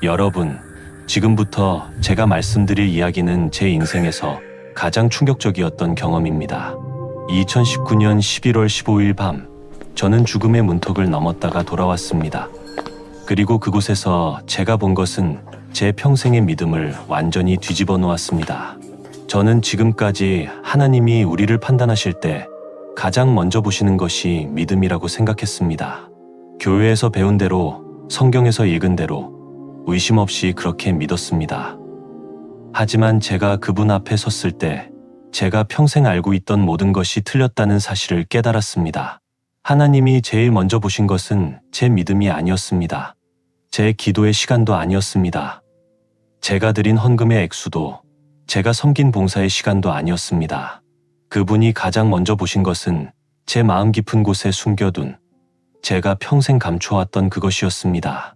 여러분, 지금부터 제가 말씀드릴 이야기는 제 인생에서 가장 충격적이었던 경험입니다. 2019년 11월 15일 밤, 저는 죽음의 문턱을 넘었다가 돌아왔습니다. 그리고 그곳에서 제가 본 것은 제 평생의 믿음을 완전히 뒤집어 놓았습니다. 저는 지금까지 하나님이 우리를 판단하실 때 가장 먼저 보시는 것이 믿음이라고 생각했습니다. 교회에서 배운 대로, 성경에서 읽은 대로 의심 없이 그렇게 믿었습니다. 하지만 제가 그분 앞에 섰을 때 제가 평생 알고 있던 모든 것이 틀렸다는 사실을 깨달았습니다. 하나님이 제일 먼저 보신 것은 제 믿음이 아니었습니다. 제 기도의 시간도 아니었습니다. 제가 드린 헌금의 액수도, 제가 섬긴 봉사의 시간도 아니었습니다. 그분이 가장 먼저 보신 것은 제 마음 깊은 곳에 숨겨둔, 제가 평생 감춰왔던 그것이었습니다.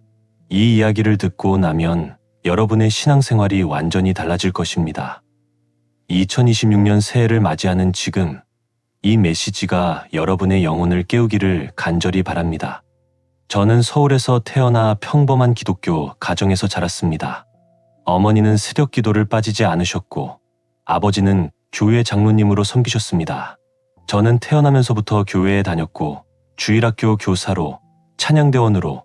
이 이야기를 듣고 나면 여러분의 신앙생활이 완전히 달라질 것입니다. 2026년 새해를 맞이하는 지금, 이 메시지가 여러분의 영혼을 깨우기를 간절히 바랍니다. 저는 서울에서 태어나 평범한 기독교 가정에서 자랐습니다. 어머니는 새벽 기도를 빠지지 않으셨고, 아버지는 교회 장로님으로 섬기셨습니다. 저는 태어나면서부터 교회에 다녔고, 주일학교 교사로, 찬양대원으로,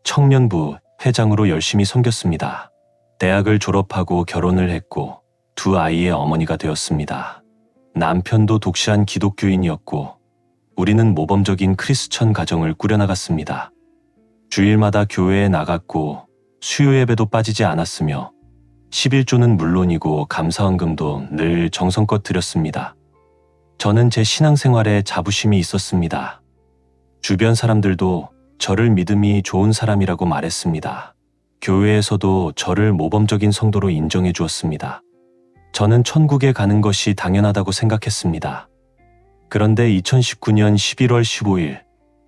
청년부 회장으로 열심히 섬겼습니다. 대학을 졸업하고 결혼을 했고, 두 아이의 어머니가 되었습니다. 남편도 독실한 기독교인이었고, 우리는 모범적인 크리스천 가정을 꾸려나갔습니다. 주일마다 교회에 나갔고, 수요 예배도 빠지지 않았으며, 11조는 물론이고 감사헌금도 늘 정성껏 드렸습니다. 저는 제 신앙생활에 자부심이 있었습니다. 주변 사람들도 저를 믿음이 좋은 사람이라고 말했습니다. 교회에서도 저를 모범적인 성도로 인정해 주었습니다. 저는 천국에 가는 것이 당연하다고 생각했습니다. 그런데 2019년 11월 15일,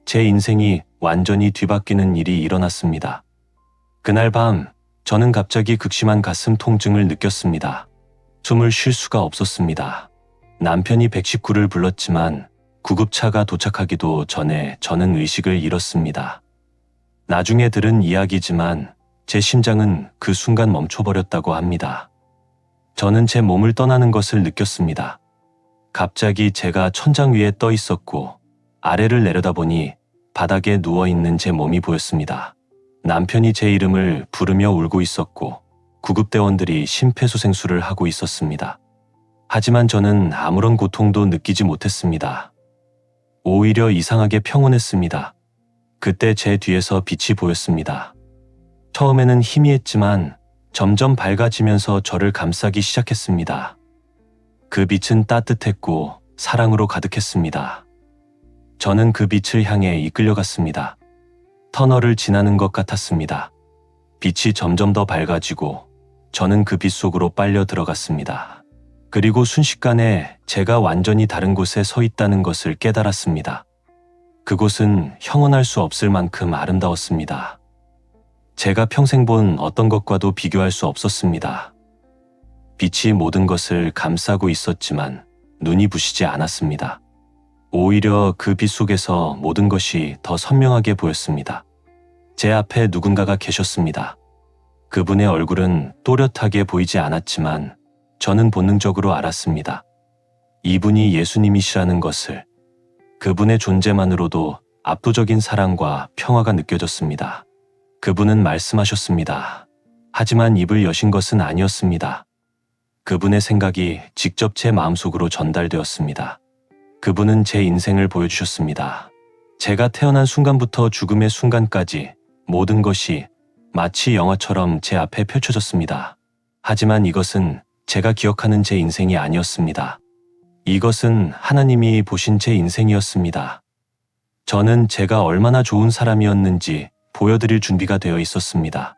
제 인생이 완전히 뒤바뀌는 일이 일어났습니다. 그날 밤, 저는 갑자기 극심한 가슴 통증을 느꼈습니다. 숨을 쉴 수가 없었습니다. 남편이 119를 불렀지만 구급차가 도착하기도 전에 저는 의식을 잃었습니다. 나중에 들은 이야기지만 제 심장은 그 순간 멈춰버렸다고 합니다. 저는 제 몸을 떠나는 것을 느꼈습니다. 갑자기 제가 천장 위에 떠 있었고, 아래를 내려다보니 바닥에 누워있는 제 몸이 보였습니다. 남편이 제 이름을 부르며 울고 있었고, 구급대원들이 심폐소생술을 하고 있었습니다. 하지만 저는 아무런 고통도 느끼지 못했습니다. 오히려 이상하게 평온했습니다. 그때 제 뒤에서 빛이 보였습니다. 처음에는 희미했지만 점점 밝아지면서 저를 감싸기 시작했습니다. 그 빛은 따뜻했고 사랑으로 가득했습니다. 저는 그 빛을 향해 이끌려갔습니다. 터널을 지나는 것 같았습니다. 빛이 점점 더 밝아지고 저는 그 빛 속으로 빨려 들어갔습니다. 그리고 순식간에 제가 완전히 다른 곳에 서 있다는 것을 깨달았습니다. 그곳은 형언할 수 없을 만큼 아름다웠습니다. 제가 평생 본 어떤 것과도 비교할 수 없었습니다. 빛이 모든 것을 감싸고 있었지만 눈이 부시지 않았습니다. 오히려 그 빛 속에서 모든 것이 더 선명하게 보였습니다. 제 앞에 누군가가 계셨습니다. 그분의 얼굴은 또렷하게 보이지 않았지만 저는 본능적으로 알았습니다. 이분이 예수님이시라는 것을. 그분의 존재만으로도 압도적인 사랑과 평화가 느껴졌습니다. 그분은 말씀하셨습니다. 하지만 입을 여신 것은 아니었습니다. 그분의 생각이 직접 제 마음속으로 전달되었습니다. 그분은 제 인생을 보여주셨습니다. 제가 태어난 순간부터 죽음의 순간까지 모든 것이 마치 영화처럼 제 앞에 펼쳐졌습니다. 하지만 이것은 제가 기억하는 제 인생이 아니었습니다. 이것은 하나님이 보신 제 인생이었습니다. 저는 제가 얼마나 좋은 사람이었는지 보여드릴 준비가 되어 있었습니다.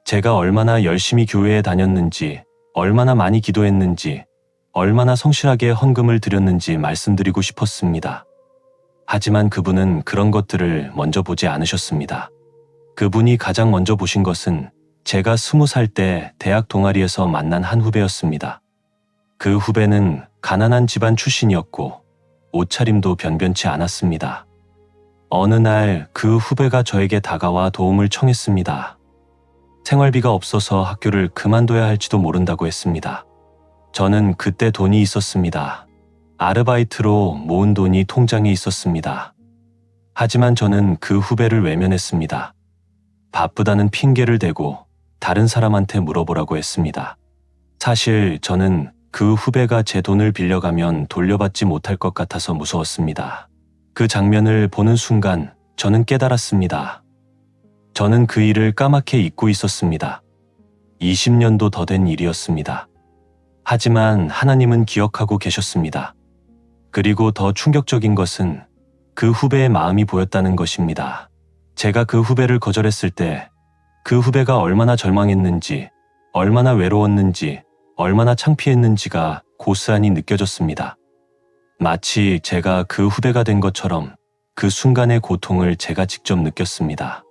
제가 얼마나 열심히 교회에 다녔는지, 얼마나 많이 기도했는지, 얼마나 성실하게 헌금을 드렸는지 말씀드리고 싶었습니다. 하지만 그분은 그런 것들을 먼저 보지 않으셨습니다. 그분이 가장 먼저 보신 것은 제가 20살 때 대학 동아리에서 만난 한 후배였습니다. 그 후배는 가난한 집안 출신이었고 옷차림도 변변치 않았습니다. 어느 날 그 후배가 저에게 다가와 도움을 청했습니다. 생활비가 없어서 학교를 그만둬야 할지도 모른다고 했습니다. 저는 그때 돈이 있었습니다. 아르바이트로 모은 돈이 통장에 있었습니다. 하지만 저는 그 후배를 외면했습니다. 바쁘다는 핑계를 대고 다른 사람한테 물어보라고 했습니다. 사실 저는 그 후배가 제 돈을 빌려가면 돌려받지 못할 것 같아서 무서웠습니다. 그 장면을 보는 순간 저는 깨달았습니다. 저는 그 일을 까맣게 잊고 있었습니다. 20년도 더 된 일이었습니다. 하지만 하나님은 기억하고 계셨습니다. 그리고 더 충격적인 것은 그 후배의 마음이 보였다는 것입니다. 제가 그 후배를 거절했을 때 그 후배가 얼마나 절망했는지, 얼마나 외로웠는지, 얼마나 창피했는지가 고스란히 느껴졌습니다. 마치 제가 그 후배가 된 것처럼 그 순간의 고통을 제가 직접 느꼈습니다.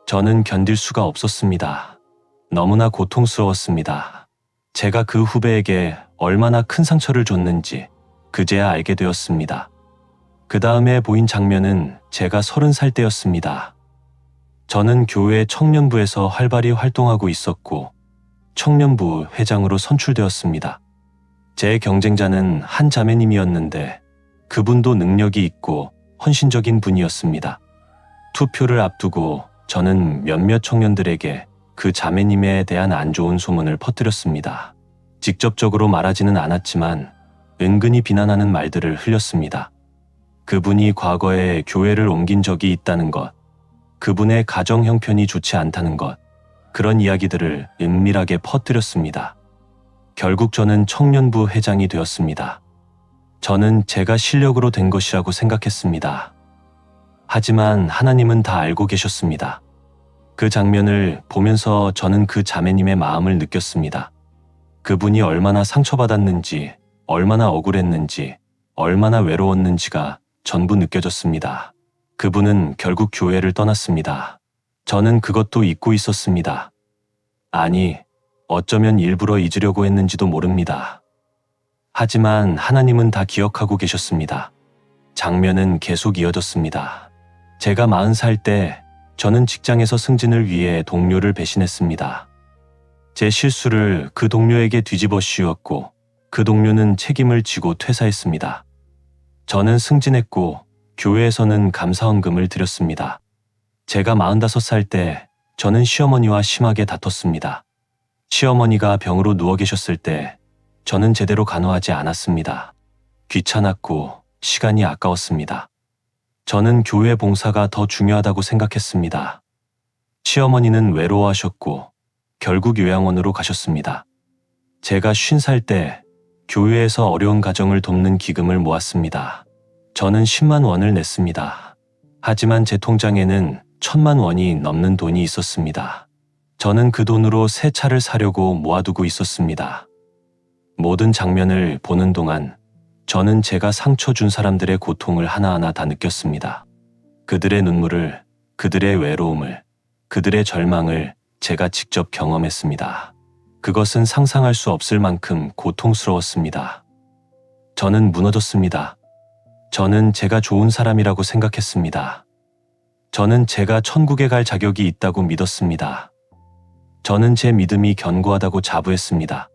저는 견딜 수가 없었습니다. 너무나 고통스러웠습니다. 제가 그 후배에게 얼마나 큰 상처를 줬는지 그제야 알게 되었습니다. 그 다음에 보인 장면은 제가 30살 때였습니다. 저는 교회 청년부에서 활발히 활동하고 있었고 청년부 회장으로 선출되었습니다. 제 경쟁자는 한 자매님이었는데 그분도 능력이 있고 헌신적인 분이었습니다. 투표를 앞두고 저는 몇몇 청년들에게 그 자매님에 대한 안 좋은 소문을 퍼뜨렸습니다. 직접적으로 말하지는 않았지만 은근히 비난하는 말들을 흘렸습니다. 그분이 과거에 교회를 옮긴 적이 있다는 것, 그분의 가정 형편이 좋지 않다는 것, 그런 이야기들을 은밀하게 퍼뜨렸습니다. 결국 저는 청년부 회장이 되었습니다. 저는 제가 실력으로 된 것이라고 생각했습니다. 하지만 하나님은 다 알고 계셨습니다. 그 장면을 보면서 저는 그 자매님의 마음을 느꼈습니다. 그분이 얼마나 상처받았는지, 얼마나 억울했는지, 얼마나 외로웠는지가 전부 느껴졌습니다. 그분은 결국 교회를 떠났습니다. 저는 그것도 잊고 있었습니다. 아니, 어쩌면 일부러 잊으려고 했는지도 모릅니다. 하지만 하나님은 다 기억하고 계셨습니다. 장면은 계속 이어졌습니다. 제가 40살 때 저는 직장에서 승진을 위해 동료를 배신했습니다. 제 실수를 그 동료에게 뒤집어 씌웠고 그 동료는 책임을 지고 퇴사했습니다. 저는 승진했고 교회에서는 감사헌금을 드렸습니다. 제가 45살 때 저는 시어머니와 심하게 다퉜습니다. 시어머니가 병으로 누워 계셨을 때 저는 제대로 간호하지 않았습니다. 귀찮았고 시간이 아까웠습니다. 저는 교회 봉사가 더 중요하다고 생각했습니다. 시어머니는 외로워하셨고 결국 요양원으로 가셨습니다. 제가 50살 때 교회에서 어려운 가정을 돕는 기금을 모았습니다. 저는 10만 원을 냈습니다. 하지만 제 통장에는 1000만 원이 넘는 돈이 있었습니다. 저는 그 돈으로 새 차를 사려고 모아두고 있었습니다. 모든 장면을 보는 동안 저는 제가 상처 준 사람들의 고통을 하나하나 다 느꼈습니다. 그들의 눈물을, 그들의 외로움을, 그들의 절망을 제가 직접 경험했습니다. 그것은 상상할 수 없을 만큼 고통스러웠습니다. 저는 무너졌습니다. 저는 제가 좋은 사람이라고 생각했습니다. 저는 제가 천국에 갈 자격이 있다고 믿었습니다. 저는 제 믿음이 견고하다고 자부했습니다.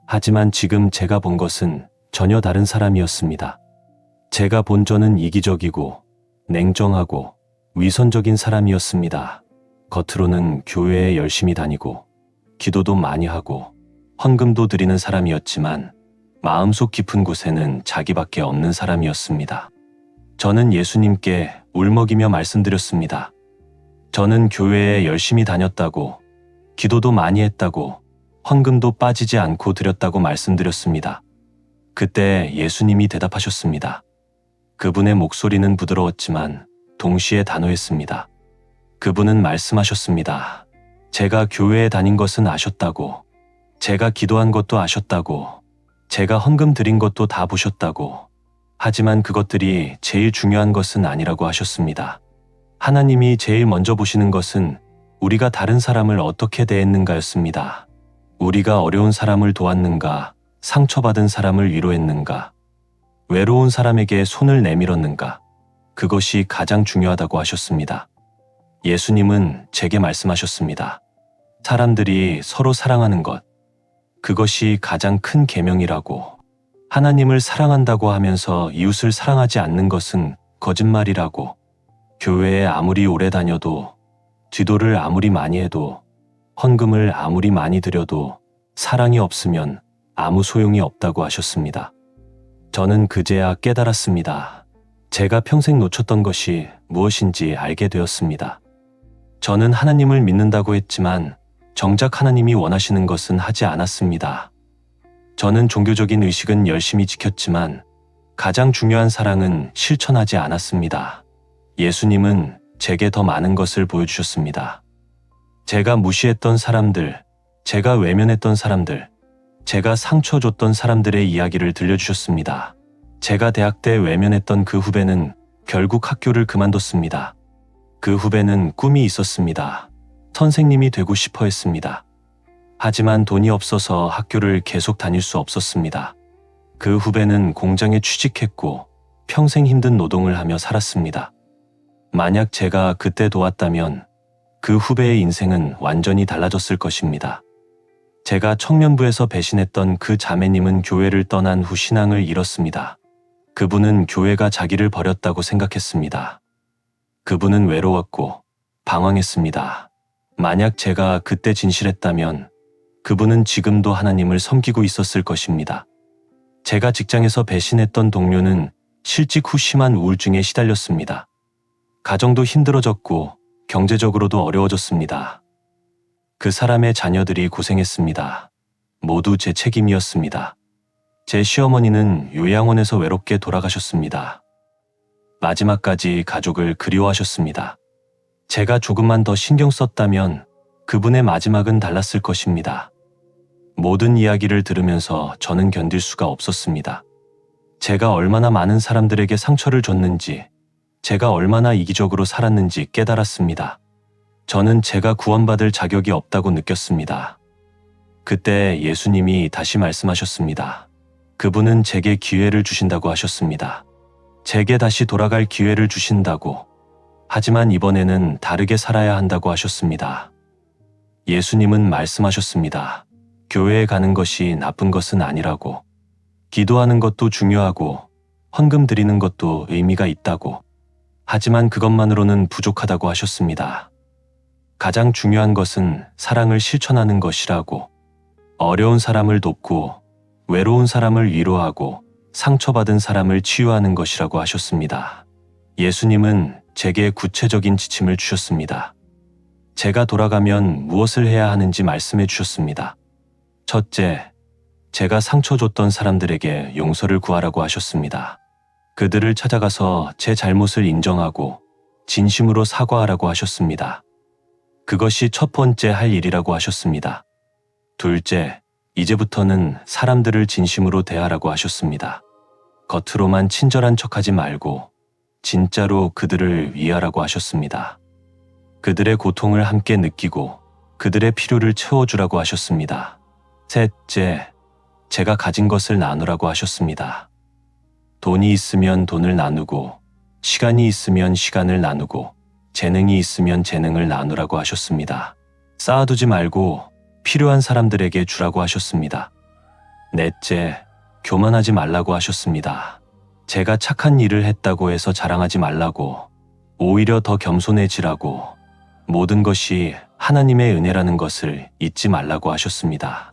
하지만 지금 제가 본 것은 전혀 다른 사람이었습니다. 제가 본 저는 이기적이고 냉정하고 위선적인 사람이었습니다. 겉으로는 교회에 열심히 다니고 기도도 많이 하고 헌금도 드리는 사람이었지만 마음속 깊은 곳에는 자기밖에 없는 사람이었습니다. 저는 예수님께 울먹이며 말씀드렸습니다. 저는 교회에 열심히 다녔다고, 기도도 많이 했다고, 헌금도 빠지지 않고 드렸다고 말씀드렸습니다. 그때 예수님이 대답하셨습니다. 그분의 목소리는 부드러웠지만 동시에 단호했습니다. 그분은 말씀하셨습니다. 제가 교회에 다닌 것은 아셨다고, 제가 기도한 것도 아셨다고, 제가 헌금 드린 것도 다 보셨다고. 하지만 그것들이 제일 중요한 것은 아니라고 하셨습니다. 하나님이 제일 먼저 보시는 것은 우리가 다른 사람을 어떻게 대했는가였습니다. 우리가 어려운 사람을 도왔는가, 상처받은 사람을 위로했는가, 외로운 사람에게 손을 내밀었는가, 그것이 가장 중요하다고 하셨습니다. 예수님은 제게 말씀하셨습니다. 사람들이 서로 사랑하는 것, 그것이 가장 큰 계명이라고. 하나님을 사랑한다고 하면서 이웃을 사랑하지 않는 것은 거짓말이라고. 교회에 아무리 오래 다녀도, 기도를 아무리 많이 해도, 헌금을 아무리 많이 드려도 사랑이 없으면 아무 소용이 없다고 하셨습니다. 저는 그제야 깨달았습니다. 제가 평생 놓쳤던 것이 무엇인지 알게 되었습니다. 저는 하나님을 믿는다고 했지만 정작 하나님이 원하시는 것은 하지 않았습니다. 저는 종교적인 의식은 열심히 지켰지만 가장 중요한 사랑은 실천하지 않았습니다. 예수님은 제게 더 많은 것을 보여주셨습니다. 제가 무시했던 사람들, 제가 외면했던 사람들, 제가 상처 줬던 사람들의 이야기를 들려주셨습니다. 제가 대학 때 외면했던 그 후배는 결국 학교를 그만뒀습니다. 그 후배는 꿈이 있었습니다. 선생님이 되고 싶어 했습니다. 하지만 돈이 없어서 학교를 계속 다닐 수 없었습니다. 그 후배는 공장에 취직했고 평생 힘든 노동을 하며 살았습니다. 만약 제가 그때 도왔다면 그 후배의 인생은 완전히 달라졌을 것입니다. 제가 청년부에서 배신했던 그 자매님은 교회를 떠난 후 신앙을 잃었습니다. 그분은 교회가 자기를 버렸다고 생각했습니다. 그분은 외로웠고 방황했습니다. 만약 제가 그때 진실했다면 그분은 지금도 하나님을 섬기고 있었을 것입니다. 제가 직장에서 배신했던 동료는 실직 후 심한 우울증에 시달렸습니다. 가정도 힘들어졌고 경제적으로도 어려워졌습니다. 그 사람의 자녀들이 고생했습니다. 모두 제 책임이었습니다. 제 시어머니는 요양원에서 외롭게 돌아가셨습니다. 마지막까지 가족을 그리워하셨습니다. 제가 조금만 더 신경 썼다면 그분의 마지막은 달랐을 것입니다. 모든 이야기를 들으면서 저는 견딜 수가 없었습니다. 제가 얼마나 많은 사람들에게 상처를 줬는지, 제가 얼마나 이기적으로 살았는지 깨달았습니다. 저는 제가 구원받을 자격이 없다고 느꼈습니다. 그때 예수님이 다시 말씀하셨습니다. 그분은 제게 기회를 주신다고 하셨습니다. 제게 다시 돌아갈 기회를 주신다고. 하지만 이번에는 다르게 살아야 한다고 하셨습니다. 예수님은 말씀하셨습니다. 교회에 가는 것이 나쁜 것은 아니라고. 기도하는 것도 중요하고 헌금 드리는 것도 의미가 있다고. 하지만 그것만으로는 부족하다고 하셨습니다. 가장 중요한 것은 사랑을 실천하는 것이라고. 어려운 사람을 돕고 외로운 사람을 위로하고 상처받은 사람을 치유하는 것이라고 하셨습니다. 예수님은 제게 구체적인 지침을 주셨습니다. 제가 돌아가면 무엇을 해야 하는지 말씀해 주셨습니다. 첫째, 제가 상처 줬던 사람들에게 용서를 구하라고 하셨습니다. 그들을 찾아가서 제 잘못을 인정하고 진심으로 사과하라고 하셨습니다. 그것이 첫 번째 할 일이라고 하셨습니다. 둘째, 이제부터는 사람들을 진심으로 대하라고 하셨습니다. 겉으로만 친절한 척하지 말고 진짜로 그들을 위하라고 하셨습니다. 그들의 고통을 함께 느끼고 그들의 필요를 채워주라고 하셨습니다. 셋째, 제가 가진 것을 나누라고 하셨습니다. 돈이 있으면 돈을 나누고 시간이 있으면 시간을 나누고 재능이 있으면 재능을 나누라고 하셨습니다. 쌓아두지 말고 필요한 사람들에게 주라고 하셨습니다. 넷째, 교만하지 말라고 하셨습니다. 제가 착한 일을 했다고 해서 자랑하지 말라고, 오히려 더 겸손해지라고, 모든 것이 하나님의 은혜라는 것을 잊지 말라고 하셨습니다.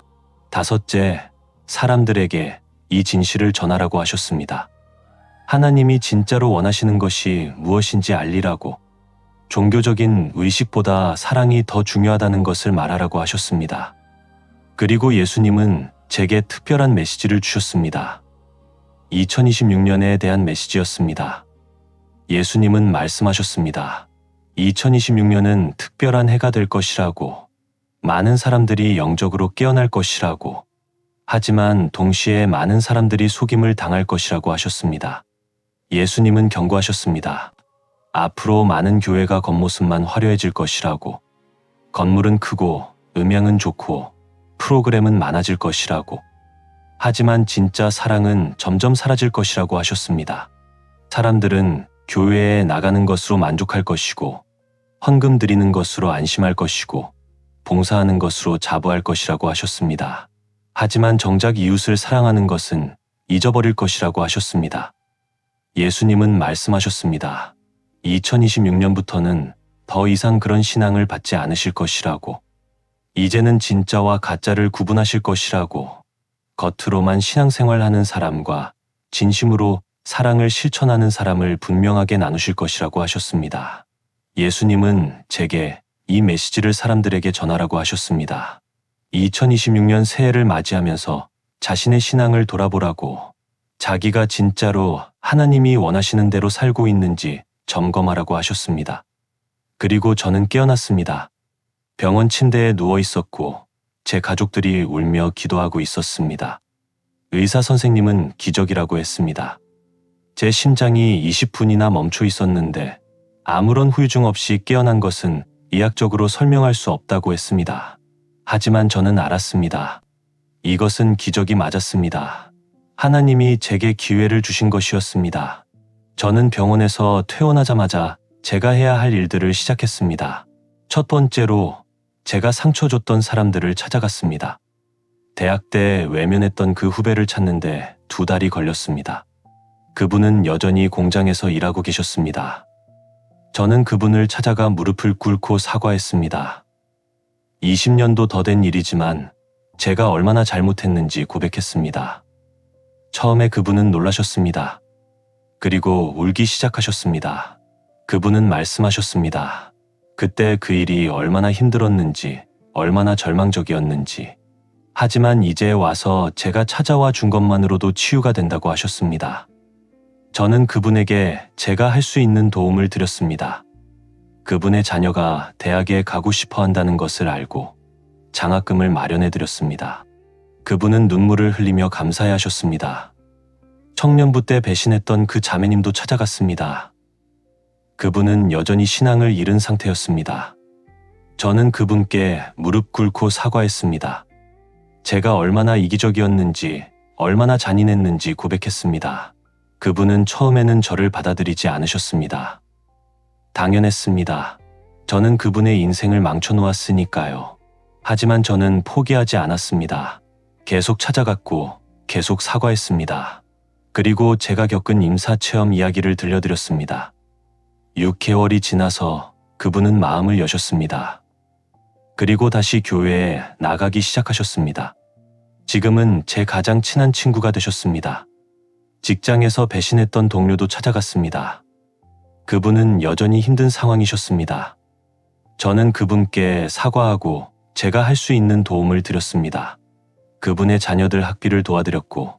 다섯째, 사람들에게 이 진실을 전하라고 하셨습니다. 하나님이 진짜로 원하시는 것이 무엇인지 알리라고, 종교적인 의식보다 사랑이 더 중요하다는 것을 말하라고 하셨습니다. 그리고 예수님은 제게 특별한 메시지를 주셨습니다. 2026년에 대한 메시지였습니다. 예수님은 말씀하셨습니다. 2026년은 특별한 해가 될 것이라고, 많은 사람들이 영적으로 깨어날 것이라고, 하지만 동시에 많은 사람들이 속임을 당할 것이라고 하셨습니다. 예수님은 경고하셨습니다. 앞으로 많은 교회가 겉모습만 화려해질 것이라고, 건물은 크고 음향은 좋고 프로그램은 많아질 것이라고, 하지만 진짜 사랑은 점점 사라질 것이라고 하셨습니다. 사람들은 교회에 나가는 것으로 만족할 것이고 헌금 드리는 것으로 안심할 것이고 봉사하는 것으로 자부할 것이라고 하셨습니다. 하지만 정작 이웃을 사랑하는 것은 잊어버릴 것이라고 하셨습니다. 예수님은 말씀하셨습니다. 2026년부터는 더 이상 그런 신앙을 받지 않으실 것이라고. 이제는 진짜와 가짜를 구분하실 것이라고. 겉으로만 신앙생활하는 사람과 진심으로 사랑을 실천하는 사람을 분명하게 나누실 것이라고 하셨습니다. 예수님은 제게 이 메시지를 사람들에게 전하라고 하셨습니다. 2026년 새해를 맞이하면서 자신의 신앙을 돌아보라고, 자기가 진짜로 하나님이 원하시는 대로 살고 있는지 점검하라고 하셨습니다. 그리고 저는 깨어났습니다. 병원 침대에 누워 있었고 제 가족들이 울며 기도하고 있었습니다. 의사 선생님은 기적이라고 했습니다. 제 심장이 20분이나 멈춰 있었는데 아무런 후유증 없이 깨어난 것은 의학적으로 설명할 수 없다고 했습니다. 하지만 저는 알았습니다. 이것은 기적이 맞았습니다. 하나님이 제게 기회를 주신 것이었습니다. 저는 병원에서 퇴원하자마자 제가 해야 할 일들을 시작했습니다. 첫 번째로 제가 상처 줬던 사람들을 찾아갔습니다. 대학 때 외면했던 그 후배를 찾는데 2달이 걸렸습니다. 그분은 여전히 공장에서 일하고 계셨습니다. 저는 그분을 찾아가 무릎을 꿇고 사과했습니다. 20년도 더 된 일이지만 제가 얼마나 잘못했는지 고백했습니다. 처음에 그분은 놀라셨습니다. 그리고 울기 시작하셨습니다. 그분은 말씀하셨습니다. 그때 그 일이 얼마나 힘들었는지, 얼마나 절망적이었는지. 하지만 이제 와서 제가 찾아와 준 것만으로도 치유가 된다고 하셨습니다. 저는 그분에게 제가 할 수 있는 도움을 드렸습니다. 그분의 자녀가 대학에 가고 싶어 한다는 것을 알고 장학금을 마련해 드렸습니다. 그분은 눈물을 흘리며 감사해 하셨습니다. 청년부 때 배신했던 그 자매님도 찾아갔습니다. 그분은 여전히 신앙을 잃은 상태였습니다. 저는 그분께 무릎 꿇고 사과했습니다. 제가 얼마나 이기적이었는지, 얼마나 잔인했는지 고백했습니다. 그분은 처음에는 저를 받아들이지 않으셨습니다. 당연했습니다. 저는 그분의 인생을 망쳐놓았으니까요. 하지만 저는 포기하지 않았습니다. 계속 찾아갔고 계속 사과했습니다. 그리고 제가 겪은 임사체험 이야기를 들려드렸습니다. 6개월이 지나서 그분은 마음을 여셨습니다. 그리고 다시 교회에 나가기 시작하셨습니다. 지금은 제 가장 친한 친구가 되셨습니다. 직장에서 배신했던 동료도 찾아갔습니다. 그분은 여전히 힘든 상황이셨습니다. 저는 그분께 사과하고 제가 할 수 있는 도움을 드렸습니다. 그분의 자녀들 학비를 도와드렸고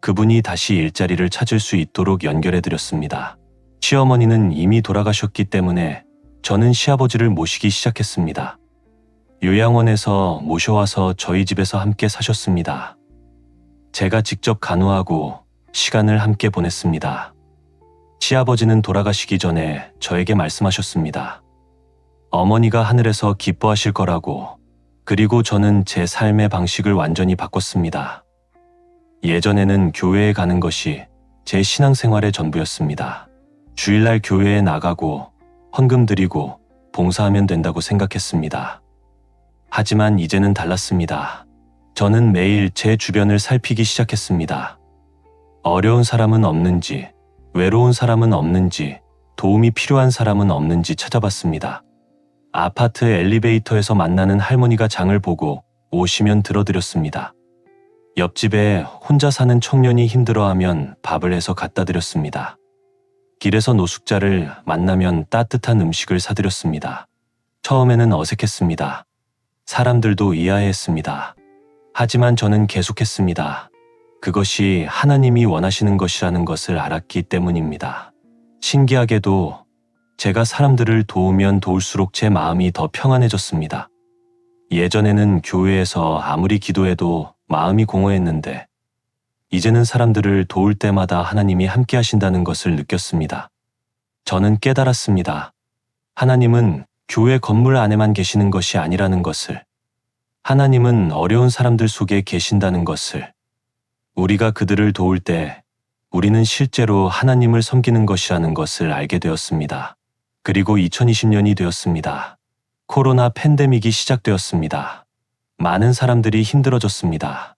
그분이 다시 일자리를 찾을 수 있도록 연결해드렸습니다. 시어머니는 이미 돌아가셨기 때문에 저는 시아버지를 모시기 시작했습니다. 요양원에서 모셔와서 저희 집에서 함께 사셨습니다. 제가 직접 간호하고 시간을 함께 보냈습니다. 시아버지는 돌아가시기 전에 저에게 말씀하셨습니다. 어머니가 하늘에서 기뻐하실 거라고. 그리고 저는 제 삶의 방식을 완전히 바꿨습니다. 예전에는 교회에 가는 것이 제 신앙생활의 전부였습니다. 주일날 교회에 나가고 헌금 드리고 봉사하면 된다고 생각했습니다. 하지만 이제는 달랐습니다. 저는 매일 제 주변을 살피기 시작했습니다. 어려운 사람은 없는지, 외로운 사람은 없는지, 도움이 필요한 사람은 없는지 찾아봤습니다. 아파트 엘리베이터에서 만나는 할머니가 장을 보고 오시면 들어드렸습니다. 옆집에 혼자 사는 청년이 힘들어하면 밥을 해서 갖다 드렸습니다. 길에서 노숙자를 만나면 따뜻한 음식을 사드렸습니다. 처음에는 어색했습니다. 사람들도 의아해했습니다. 하지만 저는 계속했습니다. 그것이 하나님이 원하시는 것이라는 것을 알았기 때문입니다. 신기하게도 제가 사람들을 도우면 도울수록 제 마음이 더 평안해졌습니다. 예전에는 교회에서 아무리 기도해도 마음이 공허했는데 이제는 사람들을 도울 때마다 하나님이 함께 하신다는 것을 느꼈습니다. 저는 깨달았습니다. 하나님은 교회 건물 안에만 계시는 것이 아니라는 것을, 하나님은 어려운 사람들 속에 계신다는 것을, 우리가 그들을 도울 때 우리는 실제로 하나님을 섬기는 것이라는 것을 알게 되었습니다. 그리고 2020년이 되었습니다. 코로나 팬데믹이 시작되었습니다. 많은 사람들이 힘들어졌습니다.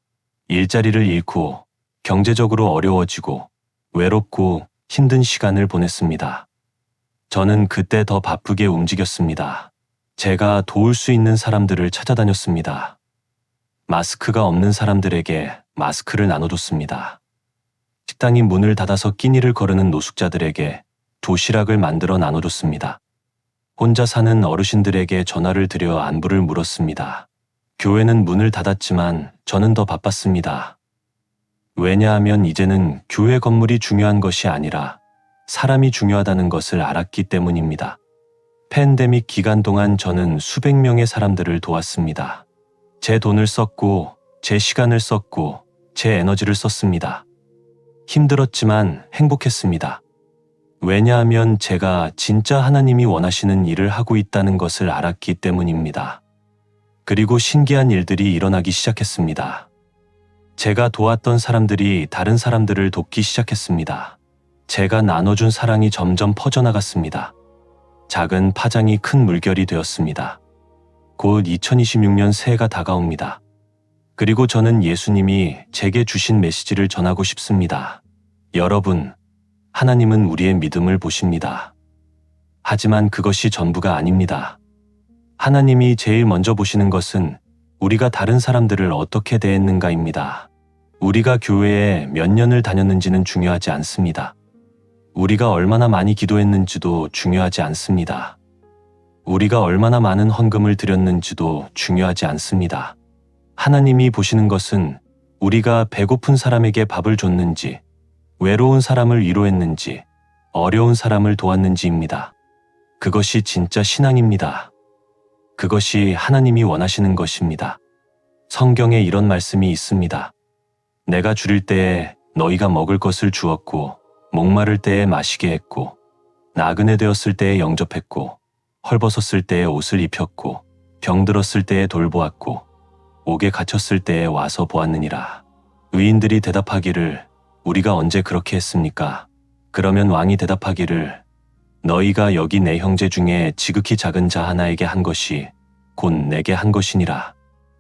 일자리를 잃고 경제적으로 어려워지고 외롭고 힘든 시간을 보냈습니다. 저는 그때 더 바쁘게 움직였습니다. 제가 도울 수 있는 사람들을 찾아다녔습니다. 마스크가 없는 사람들에게 마스크를 나눠줬습니다. 식당이 문을 닫아서 끼니를 거르는 노숙자들에게 도시락을 만들어 나눠줬습니다. 혼자 사는 어르신들에게 전화를 드려 안부를 물었습니다. 교회는 문을 닫았지만 저는 더 바빴습니다. 왜냐하면 이제는 교회 건물이 중요한 것이 아니라 사람이 중요하다는 것을 알았기 때문입니다. 팬데믹 기간 동안 저는 수백 명의 사람들을 도왔습니다. 제 돈을 썼고, 제 시간을 썼고, 제 에너지를 썼습니다. 힘들었지만 행복했습니다. 왜냐하면 제가 진짜 하나님이 원하시는 일을 하고 있다는 것을 알았기 때문입니다. 그리고 신기한 일들이 일어나기 시작했습니다. 제가 도왔던 사람들이 다른 사람들을 돕기 시작했습니다. 제가 나눠준 사랑이 점점 퍼져나갔습니다. 작은 파장이 큰 물결이 되었습니다. 곧 2026년 새해가 다가옵니다. 그리고 저는 예수님이 제게 주신 메시지를 전하고 싶습니다. 여러분, 하나님은 우리의 믿음을 보십니다. 하지만 그것이 전부가 아닙니다. 하나님이 제일 먼저 보시는 것은 우리가 다른 사람들을 어떻게 대했는가입니다. 우리가 교회에 몇 년을 다녔는지는 중요하지 않습니다. 우리가 얼마나 많이 기도했는지도 중요하지 않습니다. 우리가 얼마나 많은 헌금을 드렸는지도 중요하지 않습니다. 하나님이 보시는 것은 우리가 배고픈 사람에게 밥을 줬는지, 외로운 사람을 위로했는지, 어려운 사람을 도왔는지입니다. 그것이 진짜 신앙입니다. 그것이 하나님이 원하시는 것입니다. 성경에 이런 말씀이 있습니다. 내가 줄일 때에 너희가 먹을 것을 주었고, 목마를 때에 마시게 했고, 나그네 되었을 때에 영접했고, 헐벗었을 때에 옷을 입혔고, 병들었을 때에 돌보았고, 옥에 갇혔을 때에 와서 보았느니라. 의인들이 대답하기를 우리가 언제 그렇게 했습니까? 그러면 왕이 대답하기를 너희가 여기 내 형제 중에 지극히 작은 자 하나에게 한 것이 곧 내게 한 것이니라.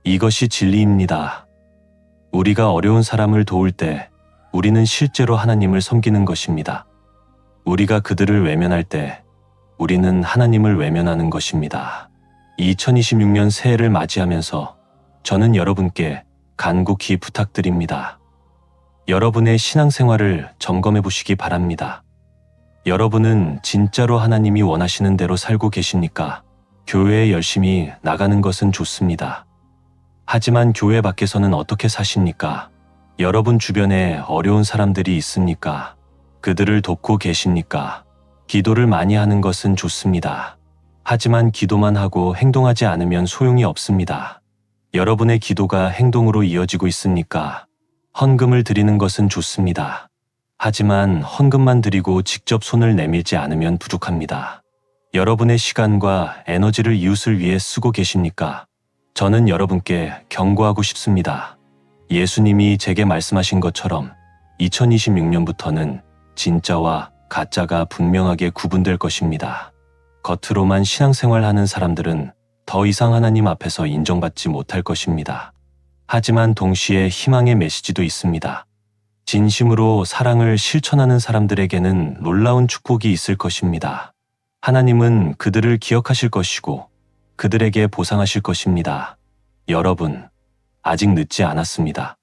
이것이 진리입니다. 우리가 어려운 사람을 도울 때 우리는 실제로 하나님을 섬기는 것입니다. 우리가 그들을 외면할 때 우리는 하나님을 외면하는 것입니다. 2026년 새해를 맞이하면서 저는 여러분께 간곡히 부탁드립니다. 여러분의 신앙생활을 점검해 보시기 바랍니다. 여러분은 진짜로 하나님이 원하시는 대로 살고 계십니까? 교회에 열심히 나가는 것은 좋습니다. 하지만 교회 밖에서는 어떻게 사십니까? 여러분 주변에 어려운 사람들이 있습니까? 그들을 돕고 계십니까? 기도를 많이 하는 것은 좋습니다. 하지만 기도만 하고 행동하지 않으면 소용이 없습니다. 여러분의 기도가 행동으로 이어지고 있습니까? 헌금을 드리는 것은 좋습니다. 하지만 헌금만 드리고 직접 손을 내밀지 않으면 부족합니다. 여러분의 시간과 에너지를 이웃을 위해 쓰고 계십니까? 저는 여러분께 경고하고 싶습니다. 예수님이 제게 말씀하신 것처럼 2026년부터는 진짜와 가짜가 분명하게 구분될 것입니다. 겉으로만 신앙생활하는 사람들은 더 이상 하나님 앞에서 인정받지 못할 것입니다. 하지만 동시에 희망의 메시지도 있습니다. 진심으로 사랑을 실천하는 사람들에게는 놀라운 축복이 있을 것입니다. 하나님은 그들을 기억하실 것이고 그들에게 보상하실 것입니다. 여러분, 아직 늦지 않았습니다.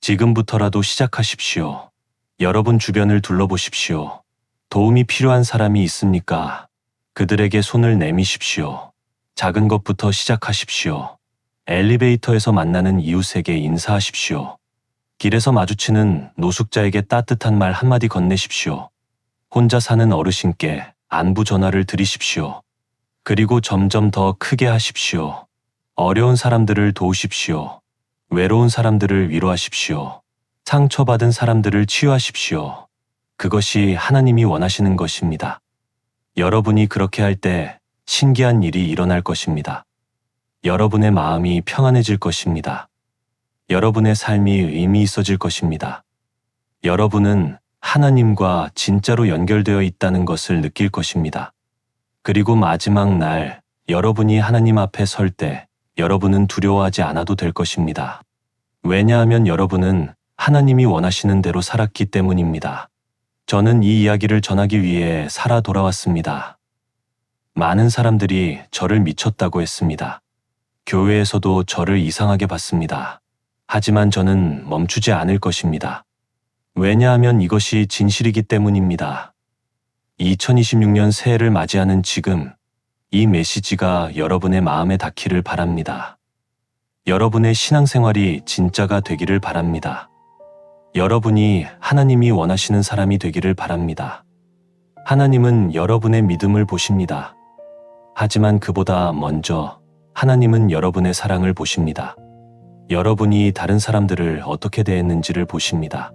지금부터라도 시작하십시오. 여러분 주변을 둘러보십시오. 도움이 필요한 사람이 있습니까? 그들에게 손을 내미십시오. 작은 것부터 시작하십시오. 엘리베이터에서 만나는 이웃에게 인사하십시오. 길에서 마주치는 노숙자에게 따뜻한 말 한마디 건네십시오. 혼자 사는 어르신께 안부 전화를 드리십시오. 그리고 점점 더 크게 하십시오. 어려운 사람들을 도우십시오. 외로운 사람들을 위로하십시오. 상처받은 사람들을 치유하십시오. 그것이 하나님이 원하시는 것입니다. 여러분이 그렇게 할 때 신기한 일이 일어날 것입니다. 여러분의 마음이 평안해질 것입니다. 여러분의 삶이 의미 있어질 것입니다. 여러분은 하나님과 진짜로 연결되어 있다는 것을 느낄 것입니다. 그리고 마지막 날 여러분이 하나님 앞에 설 때 여러분은 두려워하지 않아도 될 것입니다. 왜냐하면 여러분은 하나님이 원하시는 대로 살았기 때문입니다. 저는 이 이야기를 전하기 위해 살아 돌아왔습니다. 많은 사람들이 저를 미쳤다고 했습니다. 교회에서도 저를 이상하게 봤습니다. 하지만 저는 멈추지 않을 것입니다. 왜냐하면 이것이 진실이기 때문입니다. 2026년 새해를 맞이하는 지금, 이 메시지가 여러분의 마음에 닿기를 바랍니다. 여러분의 신앙생활이 진짜가 되기를 바랍니다. 여러분이 하나님이 원하시는 사람이 되기를 바랍니다. 하나님은 여러분의 믿음을 보십니다. 하지만 그보다 먼저 하나님은 여러분의 사랑을 보십니다. 여러분이 다른 사람들을 어떻게 대했는지를 보십니다.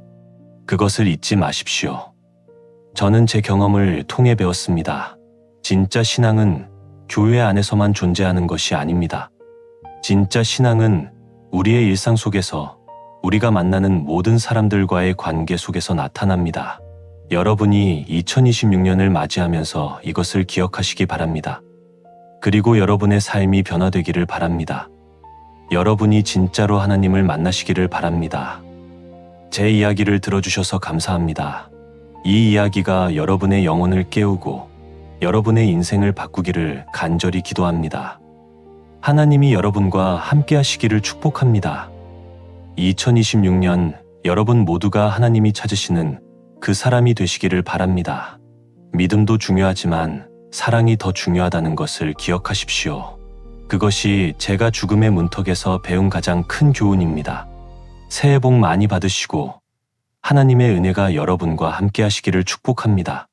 그것을 잊지 마십시오. 저는 제 경험을 통해 배웠습니다. 진짜 신앙은 교회 안에서만 존재하는 것이 아닙니다. 진짜 신앙은 우리의 일상 속에서 우리가 만나는 모든 사람들과의 관계 속에서 나타납니다. 여러분이 2026년을 맞이하면서 이것을 기억하시기 바랍니다. 그리고 여러분의 삶이 변화되기를 바랍니다. 여러분이 진짜로 하나님을 만나시기를 바랍니다. 제 이야기를 들어주셔서 감사합니다. 이 이야기가 여러분의 영혼을 깨우고 여러분의 인생을 바꾸기를 간절히 기도합니다. 하나님이 여러분과 함께 하시기를 축복합니다. 2026년 여러분 모두가 하나님이 찾으시는 그 사람이 되시기를 바랍니다. 믿음도 중요하지만 사랑이 더 중요하다는 것을 기억하십시오. 그것이 제가 죽음의 문턱에서 배운 가장 큰 교훈입니다. 새해 복 많이 받으시고 하나님의 은혜가 여러분과 함께 하시기를 축복합니다.